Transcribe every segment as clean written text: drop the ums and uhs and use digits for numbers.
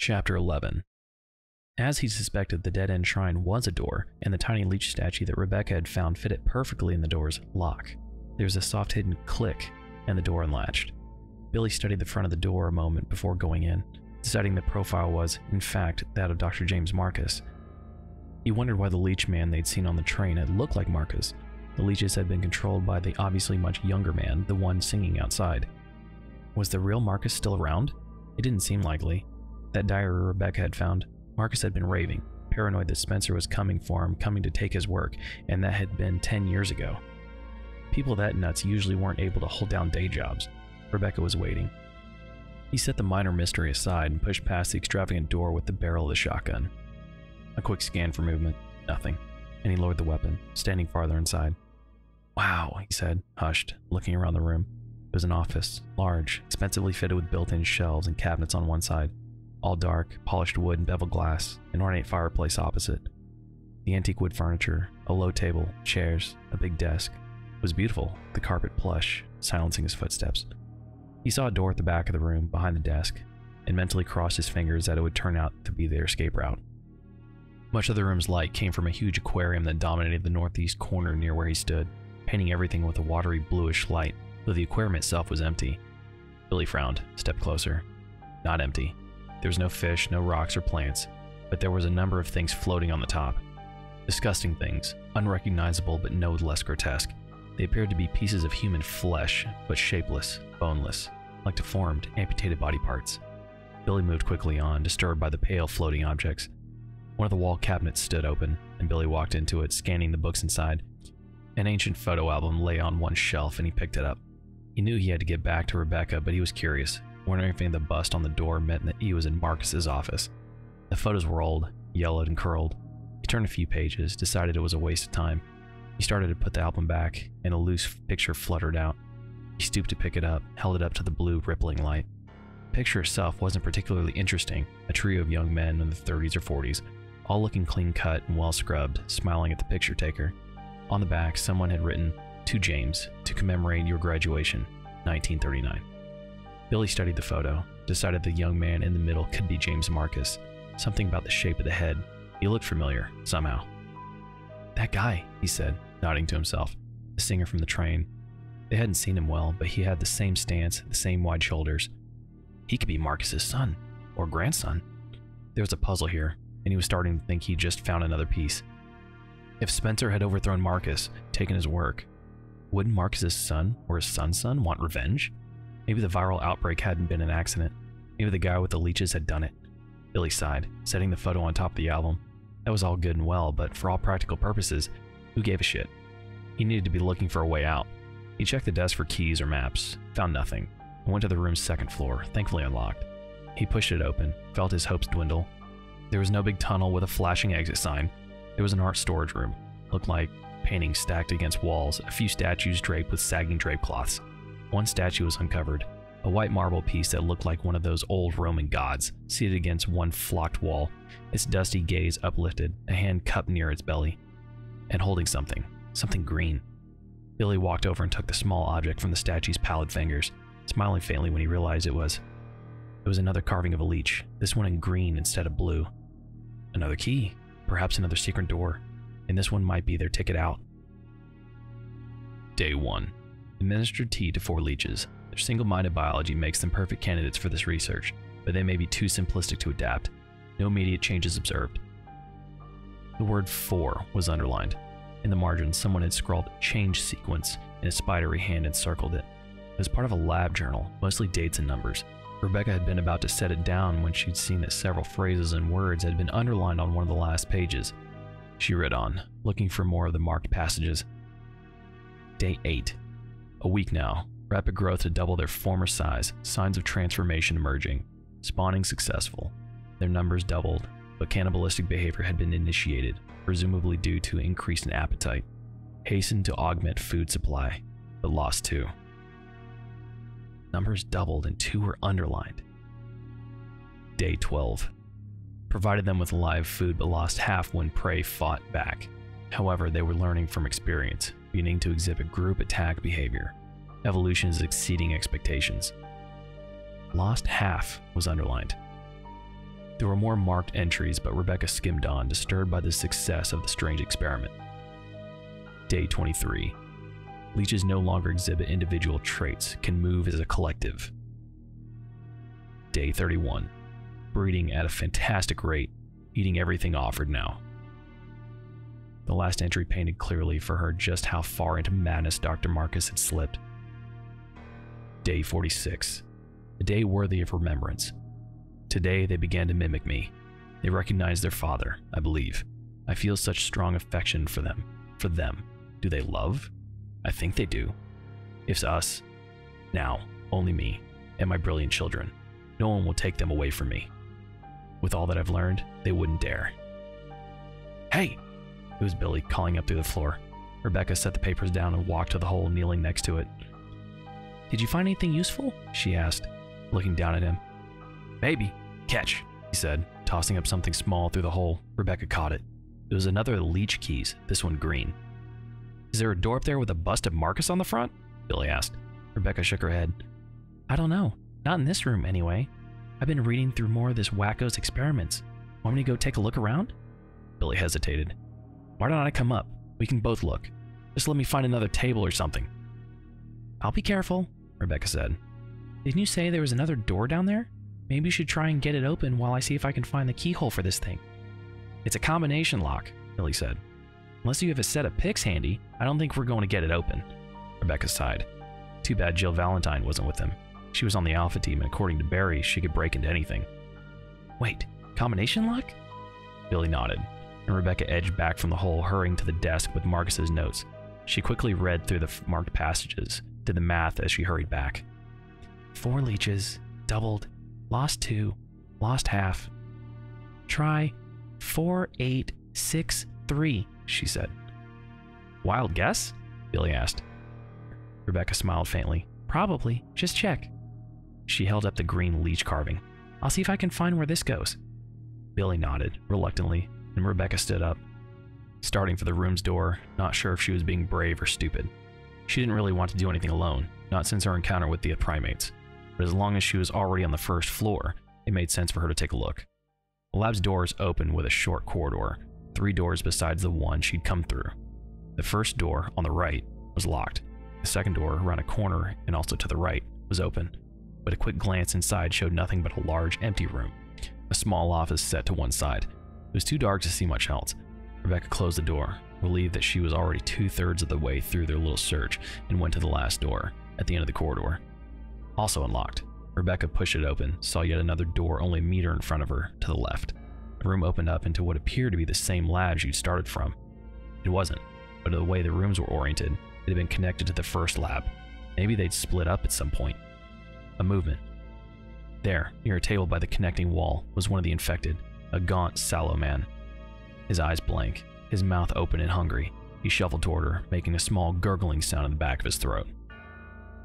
Chapter 11. As he suspected, the dead-end shrine was a door, and the tiny leech statue that Rebecca had found fitted perfectly in the door's lock. There was a soft hidden click, and the door unlatched. Billy studied the front of the door a moment before going in, deciding the profile was, in fact, that of Dr. James Marcus. He wondered why the leech man they'd seen on the train had looked like Marcus. The leeches had been controlled by the obviously much younger man, the one singing outside. Was the real Marcus still around? It didn't seem likely. That diary Rebecca had found, Marcus had been raving, paranoid that Spencer was coming for him, coming to take his work, and that had been 10 years ago. People that nuts usually weren't able to hold down day jobs. Rebecca was waiting. He set the minor mystery aside and pushed past the extravagant door with the barrel of the shotgun. A quick scan for movement, nothing, and he lowered the weapon, standing farther inside. "Wow," he said, hushed, looking around the room. It was an office, large, expensively fitted with built-in shelves and cabinets on one side. All dark, polished wood and beveled glass, an ornate fireplace opposite. The antique wood furniture, a low table, chairs, a big desk. It was beautiful, the carpet plush, silencing his footsteps. He saw a door at the back of the room, behind the desk, and mentally crossed his fingers that it would turn out to be their escape route. Much of the room's light came from a huge aquarium that dominated the northeast corner near where he stood, painting everything with a watery bluish light, though the aquarium itself was empty. Billy frowned, stepped closer. Not empty. There was no fish, no rocks or plants, but there was a number of things floating on the top. Disgusting things, unrecognizable but no less grotesque. They appeared to be pieces of human flesh, but shapeless, boneless, like deformed, amputated body parts. Billy moved quickly on, disturbed by the pale floating objects. One of the wall cabinets stood open, and Billy walked into it, scanning the books inside. An ancient photo album lay on one shelf, and he picked it up. He knew he had to get back to Rebecca, but he was curious, wondering if the bust on the door meant that he was in Marcus's office. The photos were old, yellowed and curled. He turned a few pages, decided it was a waste of time. He started to put the album back, and a loose picture fluttered out. He stooped to pick it up, held it up to the blue, rippling light. The picture itself wasn't particularly interesting, a trio of young men in their 30s or 40s, all looking clean-cut and well-scrubbed, smiling at the picture taker. On the back, someone had written, "To James, to commemorate your graduation, 1939. Billy studied the photo, decided the young man in the middle could be James Marcus. Something about the shape of the head. He looked familiar, somehow. "That guy," he said, nodding to himself, the singer from the train. They hadn't seen him well, but he had the same stance, the same wide shoulders. He could be Marcus's son, or grandson. There was a puzzle here, and he was starting to think he'd just found another piece. If Spencer had overthrown Marcus, taken his work, wouldn't Marcus's son, or his son's son, want revenge? Maybe the viral outbreak hadn't been an accident. Maybe the guy with the leeches had done it. Billy sighed, setting the photo on top of the album. That was all good and well, but for all practical purposes, who gave a shit? He needed to be looking for a way out. He checked the desk for keys or maps, found nothing, and went to the room's second floor, thankfully unlocked. He pushed it open, felt his hopes dwindle. There was no big tunnel with a flashing exit sign. There was an art storage room. Looked like paintings stacked against walls, a few statues draped with sagging drape cloths. One statue was uncovered, a white marble piece that looked like one of those old Roman gods, seated against one flocked wall, its dusty gaze uplifted, a hand cupped near its belly, and holding something green. Billy walked over and took the small object from the statue's pallid fingers, smiling faintly when he realized it was another carving of a leech, this one in green instead of blue. Another key, perhaps another secret door, and this one might be their ticket out. Day 1. Administer tea to 4 leeches. Their single-minded biology makes them perfect candidates for this research, but they may be too simplistic to adapt. No immediate changes observed. The word 4 was underlined. In the margin, someone had scrawled change sequence in a spidery hand and circled it. It was part of a lab journal, mostly dates and numbers. Rebecca had been about to set it down when she'd seen that several phrases and words had been underlined on one of the last pages. She read on, looking for more of the marked passages. Day 8. A week now. Rapid growth to double their former size, signs of transformation emerging. Spawning successful. Their numbers doubled, but cannibalistic behavior had been initiated, presumably due to increase in appetite. Hastened to augment food supply, but lost 2. Numbers doubled and 2 were underlined. Day 12. Provided them with live food but lost half when prey fought back. However, they were learning from experience, beginning to exhibit group attack behavior. Evolution is exceeding expectations. Lost half was underlined. There were more marked entries, but Rebecca skimmed on, disturbed by the success of the strange experiment. Day 23. Leeches no longer exhibit individual traits, can move as a collective. Day 31. Breeding at a fantastic rate, eating everything offered now. The last entry painted clearly for her just how far into madness Dr. Marcus had slipped. Day 46. A day worthy of remembrance. Today they began to mimic me. They recognized their father, I believe. I feel such strong affection for them. For them. Do they love? I think they do. It's us. Now, only me, and my brilliant children. No one will take them away from me. With all that I've learned, they wouldn't dare. Hey! It was Billy calling up through the floor. Rebecca set the papers down and walked to the hole, kneeling next to it. Did you find anything useful? She asked, looking down at him. Maybe. Catch, he said, tossing up something small through the hole. Rebecca caught it. It was another of the leech keys, this one green. Is there a door up there with a bust of Marcus on the front? Billy asked. Rebecca shook her head. I don't know. Not in this room, anyway. I've been reading through more of this wacko's experiments. Want me to go take a look around? Billy hesitated. Why don't I come up? We can both look. Just let me find another table or something. I'll be careful, Rebecca said. Didn't you say there was another door down there? Maybe you should try and get it open while I see if I can find the keyhole for this thing. It's a combination lock, Billy said. Unless you have a set of picks handy, I don't think we're going to get it open. Rebecca sighed. Too bad Jill Valentine wasn't with them. She was on the Alpha team, and according to Barry, she could break into anything. Wait, combination lock? Billy nodded, and Rebecca edged back from the hole, hurrying to the desk with Marcus's notes. She quickly read through the marked passages, did the math as she hurried back. 4 leeches, doubled, lost 2, lost half. Try 4, 8, 6, 3, she said. Wild guess? Billy asked. Rebecca smiled faintly. Probably. Just check. She held up the green leech carving. I'll see if I can find where this goes. Billy nodded, reluctantly, and Rebecca stood up, starting for the room's door, not sure if she was being brave or stupid. She didn't really want to do anything alone, not since her encounter with the primates, but as long as she was already on the first floor, it made sense for her to take a look. The lab's doors opened with a short corridor, 3 doors besides the one she'd come through. The first door, on the right, was locked. The second door, around a corner and also to the right, was open, but a quick glance inside showed nothing but a large, empty room. A small office set to one side. It was too dark to see much else. Rebecca closed the door, relieved that she was already 2/3 of the way through their little search, and went to the last door, at the end of the corridor. Also unlocked. Rebecca pushed it open, saw yet another door only a meter in front of her, to the left. The room opened up into what appeared to be the same lab she'd started from. It wasn't, but the way the rooms were oriented, it had been connected to the first lab. Maybe they'd split up at some point. A movement. There, near a table by the connecting wall, was one of the infected, a gaunt, sallow man. His eyes blank, his mouth open and hungry. He shuffled toward her, making a small gurgling sound in the back of his throat.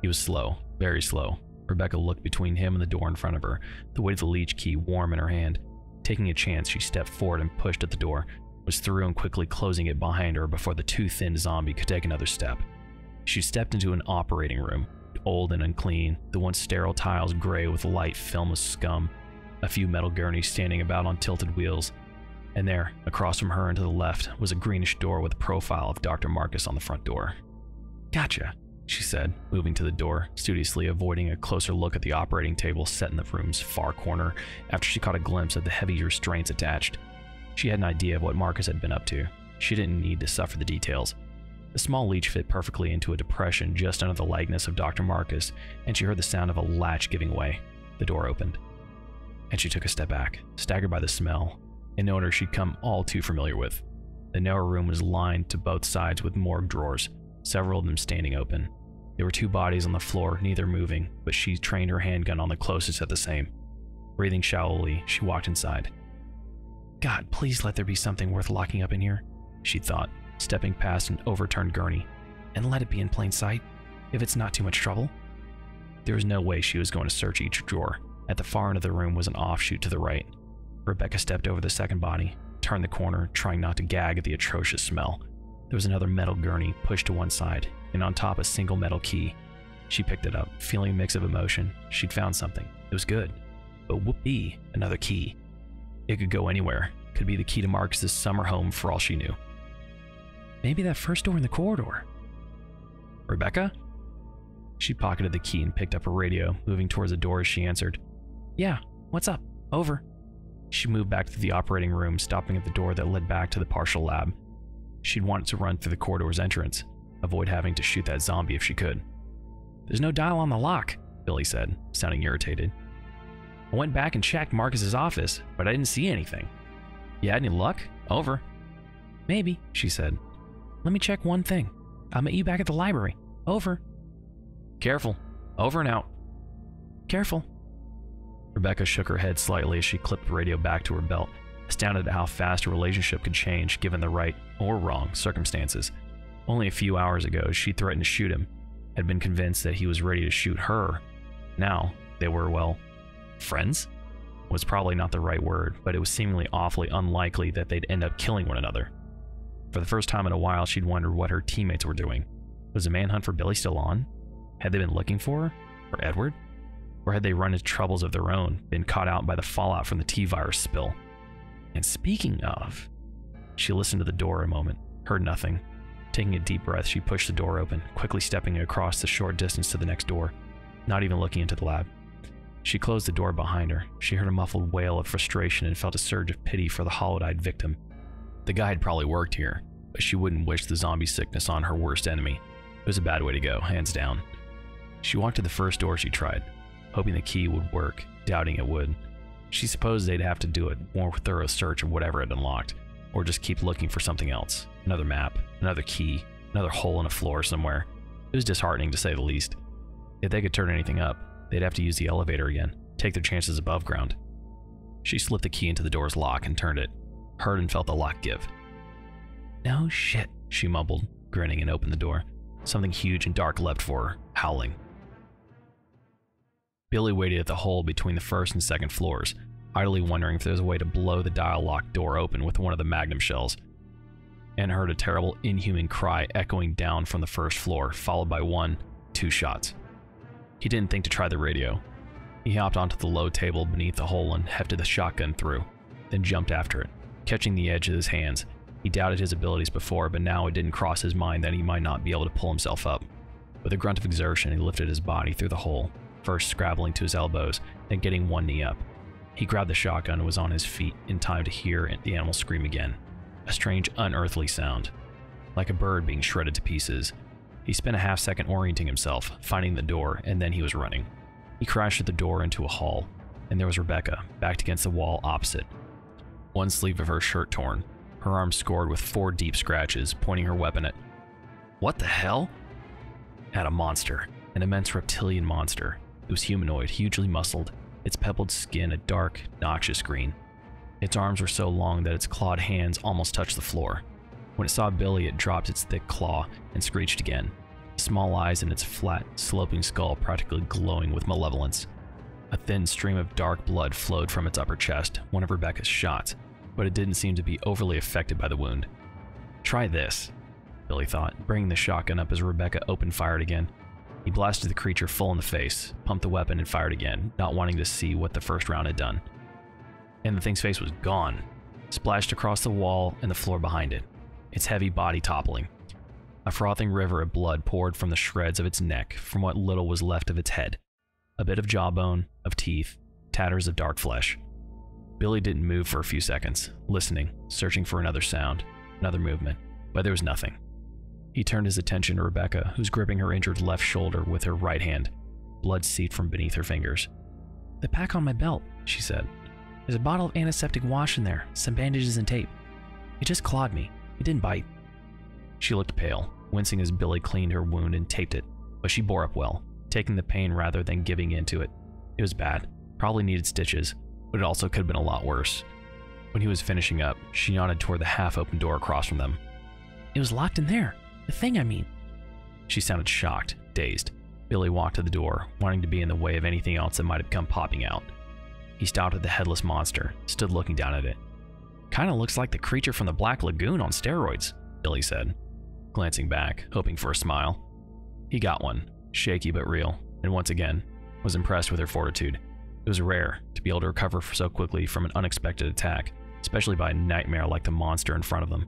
He was slow, very slow. Rebecca looked between him and the door in front of her, the weight of the leech key warm in her hand. Taking a chance, she stepped forward and pushed at the door, was through and quickly closing it behind her before the too-thin zombie could take another step. She stepped into an operating room, old and unclean, the once sterile tiles gray with light film of scum, a few metal gurneys standing about on tilted wheels, and there, across from her and to the left, was a greenish door with a profile of Dr. Marcus on the front door. Gotcha, she said, moving to the door, studiously avoiding a closer look at the operating table set in the room's far corner after she caught a glimpse of the heavy restraints attached. She had an idea of what Marcus had been up to. She didn't need to suffer the details. The small leech fit perfectly into a depression just under the likeness of Dr. Marcus, and she heard the sound of a latch giving way. The door opened, and she took a step back, staggered by the smell, an odor she'd come all too familiar with. The narrow room was lined to both sides with morgue drawers, several of them standing open. There were 2 bodies on the floor, neither moving, but she trained her handgun on the closest at the same. Breathing shallowly, she walked inside. God, please let there be something worth locking up in here, she thought, stepping past an overturned gurney. And let it be in plain sight, if it's not too much trouble. There was no way she was going to search each drawer. At the far end of the room was an offshoot to the right. Rebecca stepped over the second body, turned the corner, trying not to gag at the atrocious smell. There was another metal gurney pushed to one side, and on top a single metal key. She picked it up, feeling a mix of emotion. She'd found something. It was good. But whoopee, another key. It could go anywhere. Could be the key to Marcus's summer home for all she knew. Maybe that first door in the corridor. Rebecca? She pocketed the key and picked up her radio, moving towards the door as she answered. Yeah, what's up? Over. She moved back to the operating room, stopping at the door that led back to the partial lab. She'd wanted to run through the corridor's entrance, avoid having to shoot that zombie if she could. There's no dial on the lock, Billy said, sounding irritated. I went back and checked Marcus's office, but I didn't see anything. You had any luck? Over. Maybe, she said. Let me check one thing. I'll meet you back at the library. Over. Careful. Over and out. Careful. Rebecca shook her head slightly as she clipped the radio back to her belt, astounded at how fast a relationship could change given the right or wrong circumstances. Only a few hours ago, she threatened to shoot him, had been convinced that he was ready to shoot her. Now, they were, well, friends? Was probably not the right word, but it was seemingly awfully unlikely that they'd end up killing one another. For the first time in a while, she'd wondered what her teammates were doing. Was the manhunt for Billy still on? Had they been looking for her? Or Edward? Or had they run into troubles of their own, been caught out by the fallout from the T-virus spill? And speaking of... She listened to the door a moment, heard nothing. Taking a deep breath, she pushed the door open, quickly stepping across the short distance to the next door, not even looking into the lab. She closed the door behind her. She heard a muffled wail of frustration and felt a surge of pity for the hollow-eyed victim. The guy had probably worked here, but she wouldn't wish the zombie sickness on her worst enemy. It was a bad way to go, hands down. She walked to the first door she tried, hoping the key would work, doubting it would. She supposed they'd have to do a more thorough search of whatever had unlocked, or just keep looking for something else. Another map, another key, another hole in a floor somewhere. It was disheartening to say the least. If they could turn anything up, they'd have to use the elevator again, take their chances above ground. She slipped the key into the door's lock and turned it, heard and felt the lock give. No shit, she mumbled, grinning, and opened the door. Something huge and dark leapt for her, howling. Billy waited at the hole between the first and second floors, idly wondering if there was a way to blow the dial lock door open with one of the magnum shells, and heard a terrible, inhuman cry echoing down from the first floor, followed by 2 shots. He didn't think to try the radio. He hopped onto the low table beneath the hole and hefted the shotgun through, then jumped after it, catching the edge with his hands. He doubted his abilities before, but now it didn't cross his mind that he might not be able to pull himself up. With a grunt of exertion, he lifted his body through the hole, first scrabbling to his elbows, then getting one knee up. He grabbed the shotgun and was on his feet in time to hear the animal scream again. A strange, unearthly sound, like a bird being shredded to pieces. He spent a half-second orienting himself, finding the door, and then he was running. He crashed at the door into a hall, and there was Rebecca, backed against the wall opposite. One sleeve of her shirt torn, her arm scored with 4 deep scratches, pointing her weapon at... What the hell? At a monster, an immense reptilian monster. It was humanoid, hugely muscled, its pebbled skin a dark, noxious green. Its arms were so long that its clawed hands almost touched the floor. When it saw Billy, it dropped its thick claw and screeched again, small eyes in its flat, sloping skull practically glowing with malevolence. A thin stream of dark blood flowed from its upper chest, one of Rebecca's shots, but it didn't seem to be overly affected by the wound. Try this, Billy thought, bringing the shotgun up as Rebecca opened fired again. He blasted the creature full in the face, pumped the weapon and fired again, not wanting to see what the first round had done. And the thing's face was gone, splashed across the wall and the floor behind it, its heavy body toppling. A frothing river of blood poured from the shreds of its neck, from what little was left of its head. A bit of jawbone, of teeth, tatters of dark flesh. Billy didn't move for a few seconds, listening, searching for another sound, another movement, but there was nothing. He turned his attention to Rebecca, who was gripping her injured left shoulder with her right hand. Blood seeped from beneath her fingers. The pack on my belt, she said. There's a bottle of antiseptic wash in there, some bandages and tape. It just clawed me. It didn't bite. She looked pale, wincing as Billy cleaned her wound and taped it, but she bore up well, taking the pain rather than giving in to it. It was bad, probably needed stitches, but it also could have been a lot worse. When he was finishing up, she nodded toward the half-open door across from them. It was locked in there. The thing, I mean. She sounded shocked, dazed. Billy walked to the door, wanting to be in the way of anything else that might have come popping out. He stopped at the headless monster, stood looking down at it. Kinda looks like the creature from the Black Lagoon on steroids, Billy said, glancing back, hoping for a smile. He got one, shaky but real, and once again, was impressed with her fortitude. It was rare to be able to recover so quickly from an unexpected attack, especially by a nightmare like the monster in front of them.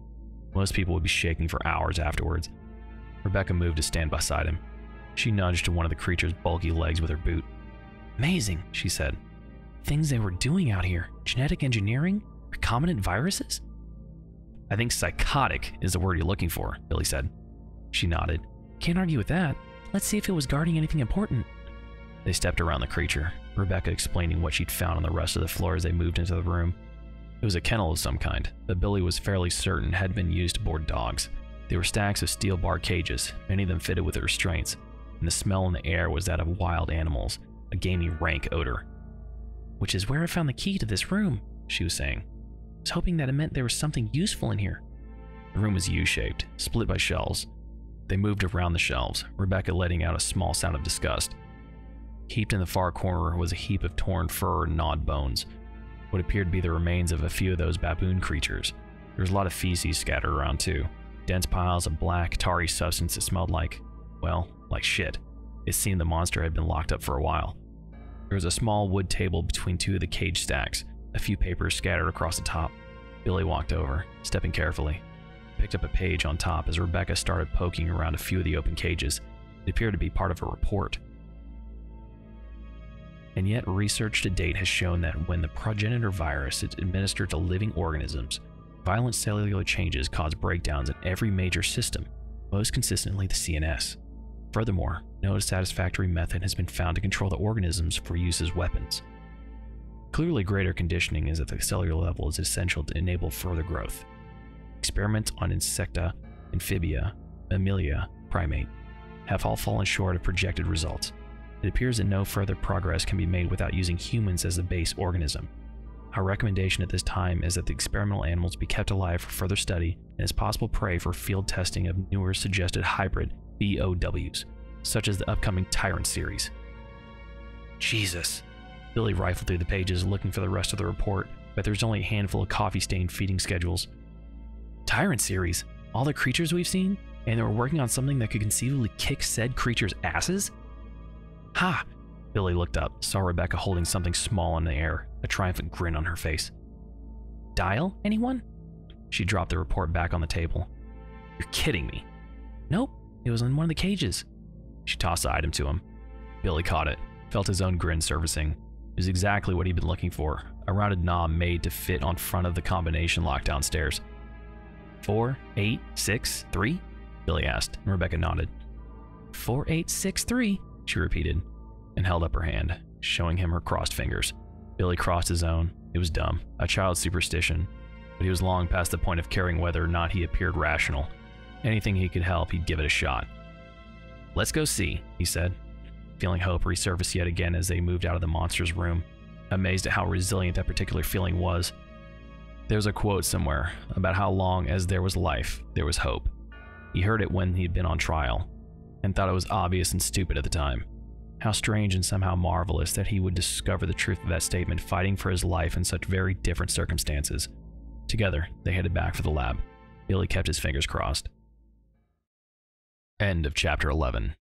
Most people would be shaking for hours afterwards. Rebecca moved to stand beside him. She nudged to one of the creature's bulky legs with her boot. "Amazing," she said. "Things they were doing out here. Genetic engineering? Recombinant viruses?" "I think psychotic is the word you're looking for," Billy said. She nodded. "Can't argue with that. Let's see if it was guarding anything important." They stepped around the creature, Rebecca explaining what she'd found on the rest of the floor as they moved into the room. It was a kennel of some kind, that Billy was fairly certain had been used to board dogs. They were stacks of steel bar cages, many of them fitted with restraints, and the smell in the air was that of wild animals, a gamey, rank odor. "Which is where I found the key to this room," she was saying. "I was hoping that it meant there was something useful in here." The room was U-shaped, split by shelves. They moved around the shelves, Rebecca letting out a small sound of disgust. Heaped in the far corner was a heap of torn fur and gnawed bones, what appeared to be the remains of a few of those baboon creatures. There was a lot of feces scattered around too, dense piles of black, tarry substance that smelled like, well, like shit. It seemed the monster had been locked up for a while. There was a small wood table between two of the cage stacks, a few papers scattered across the top. Billy walked over, stepping carefully. Picked up a page on top as Rebecca started poking around a few of the open cages. It appeared to be part of a report. And yet, research to date has shown that when the progenitor virus is administered to living organisms, violent cellular changes cause breakdowns in every major system, most consistently the CNS. Furthermore, no satisfactory method has been found to control the organisms for use as weapons. Clearly, greater conditioning is at the cellular level is essential to enable further growth. Experiments on insecta, amphibia, mammalia, primate have all fallen short of projected results. It appears that no further progress can be made without using humans as the base organism. Our recommendation at this time is that the experimental animals be kept alive for further study and as possible prey for field testing of newer suggested hybrid BOWs, such as the upcoming Tyrant series. Jesus. Billy rifled through the pages looking for the rest of the report, but there's only a handful of coffee-stained feeding schedules. Tyrant series? All the creatures we've seen? And they were working on something that could conceivably kick said creatures' asses? Ha! Billy looked up, saw Rebecca holding something small in the air, a triumphant grin on her face. Dial, anyone? She dropped the report back on the table. You're kidding me. Nope, it was in one of the cages. She tossed the item to him. Billy caught it, felt his own grin surfacing. It was exactly what he'd been looking for, a rounded knob made to fit on front of the combination lock downstairs. 4863? Billy asked, and Rebecca nodded. 4863, she repeated, and held up her hand, showing him her crossed fingers. Billy crossed his own. It was dumb, a child's superstition, but he was long past the point of caring whether or not he appeared rational. Anything he could help, he'd give it a shot. Let's go see, he said, feeling hope resurface yet again as they moved out of the monster's room, amazed at how resilient that particular feeling was. There was a quote somewhere about how long as there was life, there was hope. He heard it when he'd been on trial, and thought it was obvious and stupid at the time. How strange and somehow marvelous that he would discover the truth of that statement fighting for his life in such very different circumstances. Together, they headed back for the lab. Billy kept his fingers crossed. End of chapter 11.